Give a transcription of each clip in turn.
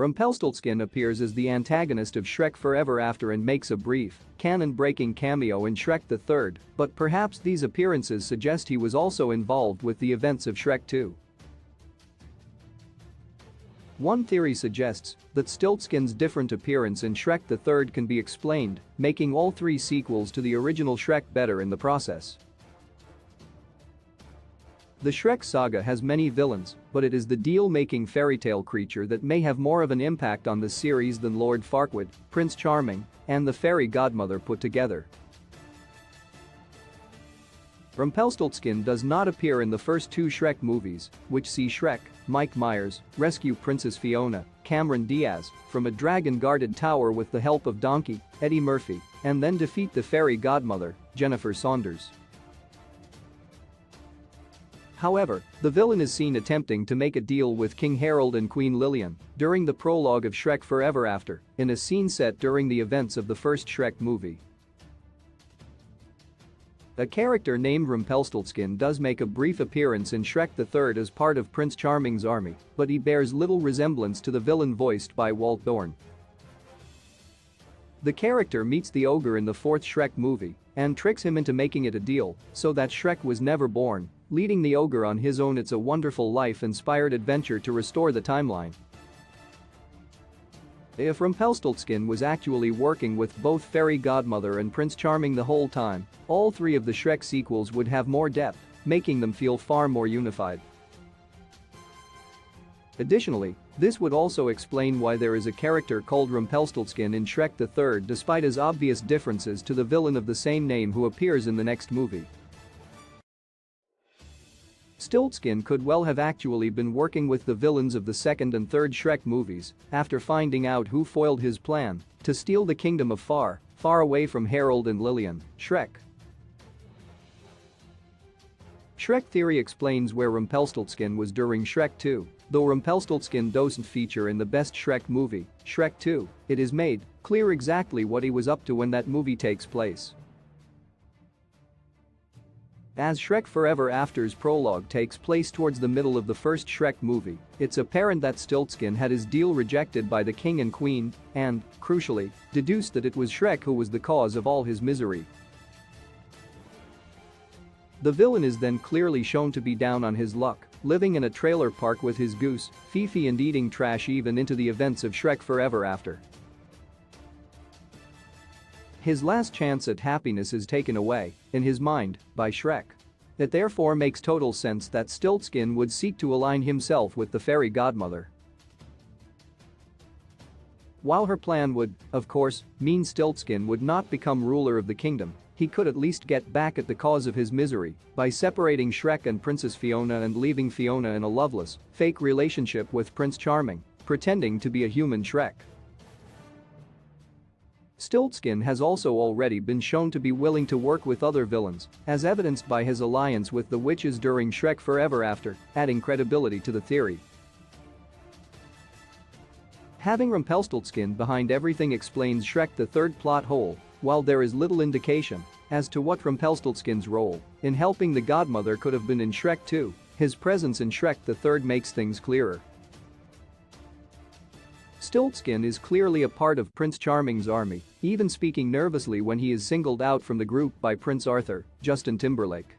Rumpelstiltskin appears as the antagonist of Shrek Forever After and makes a brief, canon-breaking cameo in Shrek the Third, but perhaps these appearances suggest he was also involved with the events of Shrek 2. One theory suggests that Stiltskin's different appearance in Shrek the Third can be explained, making all three sequels to the original Shrek better in the process. The Shrek saga has many villains, but it is the deal-making fairy-tale creature that may have more of an impact on the series than Lord Farquaad, Prince Charming, and the fairy godmother put together. Rumpelstiltskin does not appear in the first two Shrek movies, which see Shrek, Mike Myers, rescue Princess Fiona, Cameron Diaz, from a dragon-guarded tower with the help of Donkey, Eddie Murphy, and then defeat the fairy godmother, Jennifer Saunders. However, the villain is seen attempting to make a deal with King Harold and Queen Lillian during the prologue of Shrek Forever After, in a scene set during the events of the first Shrek movie. A character named Rumpelstiltskin does make a brief appearance in Shrek the Third as part of Prince Charming's army, but he bears little resemblance to the villain voiced by Walt Thorne. The character meets the ogre in the fourth Shrek movie and tricks him into making it a deal so that Shrek was never born, leading the ogre on his own It's a Wonderful Life-inspired adventure to restore the timeline. If Rumpelstiltskin was actually working with both Fairy Godmother and Prince Charming the whole time, all three of the Shrek sequels would have more depth, making them feel far more unified. Additionally, this would also explain why there is a character called Rumpelstiltskin in Shrek the Third despite his obvious differences to the villain of the same name who appears in the next movie. Stiltskin could well have actually been working with the villains of the second and third Shrek movies after finding out who foiled his plan to steal the kingdom of far, far away from Harold and Lillian, Shrek. Shrek theory explains where Rumpelstiltskin was during Shrek 2, though Rumpelstiltskin doesn't feature in the best Shrek movie, Shrek 2, it is made clear exactly what he was up to when that movie takes place. As Shrek Forever After's prologue takes place towards the middle of the first Shrek movie, it's apparent that Stiltskin had his deal rejected by the king and queen and, crucially, deduced that it was Shrek who was the cause of all his misery. The villain is then clearly shown to be down on his luck, living in a trailer park with his goose, Fifi, and eating trash even into the events of Shrek Forever After. His last chance at happiness is taken away, in his mind, by Shrek. It therefore makes total sense that Stiltskin would seek to align himself with the fairy godmother. While her plan would, of course, mean Stiltskin would not become ruler of the kingdom, he could at least get back at the cause of his misery by separating Shrek and Princess Fiona and leaving Fiona in a loveless, fake relationship with Prince Charming, pretending to be a human Shrek. Stiltskin has also already been shown to be willing to work with other villains, as evidenced by his alliance with the witches during Shrek Forever After, adding credibility to the theory. Having Rumpelstiltskin behind everything explains Shrek the Third plot hole, while there is little indication as to what Rumpelstiltskin's role in helping the godmother could have been in Shrek 2, his presence in Shrek the Third makes things clearer. Stiltskin is clearly a part of Prince Charming's army, even speaking nervously when he is singled out from the group by Prince Arthur, Justin Timberlake.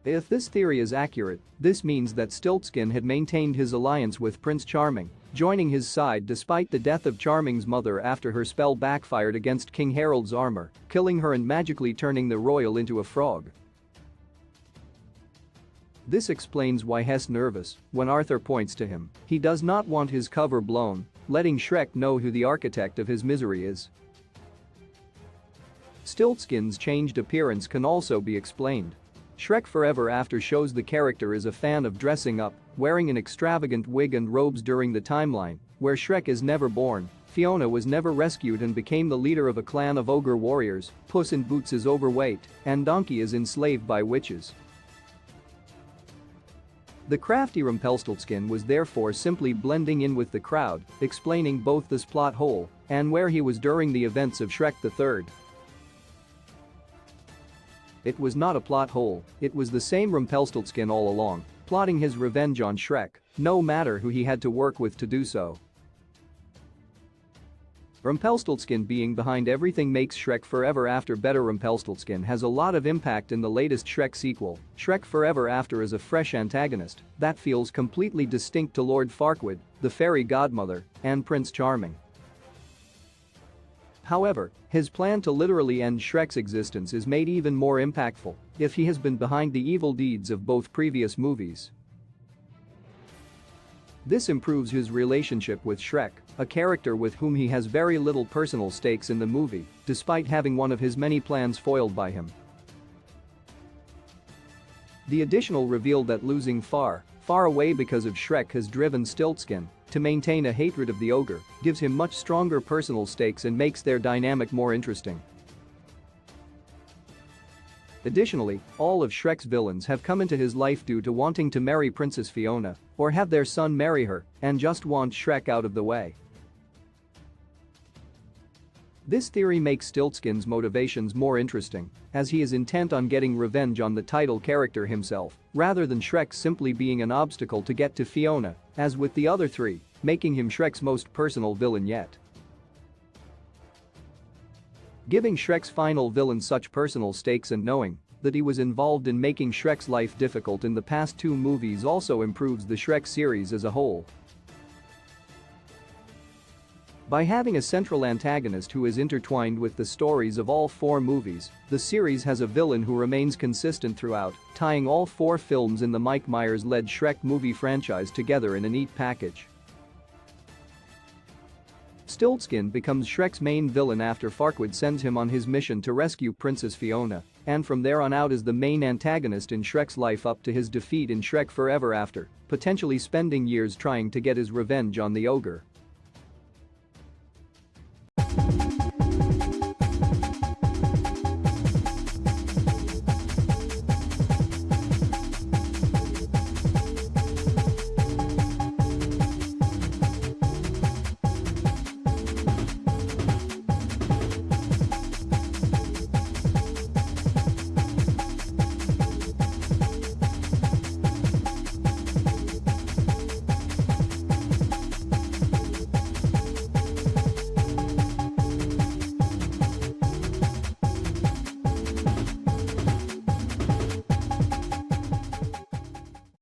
If this theory is accurate, this means that Stiltskin had maintained his alliance with Prince Charming, joining his side despite the death of Charming's mother after her spell backfired against King Harold's armor, killing her and magically turning the royal into a frog. This explains why he's nervous when Arthur points to him. He does not want his cover blown, letting Shrek know who the architect of his misery is. Stiltskin's changed appearance can also be explained. Shrek Forever After shows the character is a fan of dressing up, wearing an extravagant wig and robes during the timeline, where Shrek is never born, Fiona was never rescued and became the leader of a clan of ogre warriors, Puss in Boots is overweight, and Donkey is enslaved by witches. The crafty Rumpelstiltskin was therefore simply blending in with the crowd, explaining both this plot hole and where he was during the events of Shrek the Third. It was not a plot hole, it was the same Rumpelstiltskin all along. plotting his revenge on Shrek, no matter who he had to work with to do so. Rumpelstiltskin being behind everything makes Shrek Forever After better. Rumpelstiltskin has a lot of impact in the latest Shrek sequel. Shrek Forever After is a fresh antagonist that feels completely distinct to Lord Farquaad, the fairy godmother, and Prince Charming. However, his plan to literally end Shrek's existence is made even more impactful if he has been behind the evil deeds of both previous movies. This improves his relationship with Shrek, a character with whom he has very little personal stakes in the movie, despite having one of his many plans foiled by him. The additional reveal that losing far away because of Shrek has driven Stiltskin to maintain a hatred of the ogre gives him much stronger personal stakes and makes their dynamic more interesting. Additionally, all of Shrek's villains have come into his life due to wanting to marry Princess Fiona or have their son marry her and just want Shrek out of the way. This theory makes Stiltskin's motivations more interesting, as he is intent on getting revenge on the title character himself, rather than Shrek simply being an obstacle to get to Fiona, as with the other three, making him Shrek's most personal villain yet. Giving Shrek's final villain such personal stakes and knowing that he was involved in making Shrek's life difficult in the past two movies also improves the Shrek series as a whole. By having a central antagonist who is intertwined with the stories of all four movies, the series has a villain who remains consistent throughout, tying all four films in the Mike Myers-led Shrek movie franchise together in a neat package. Stiltskin becomes Shrek's main villain after Farquaad sends him on his mission to rescue Princess Fiona, and from there on out is the main antagonist in Shrek's life up to his defeat in Shrek Forever After, potentially spending years trying to get his revenge on the ogre.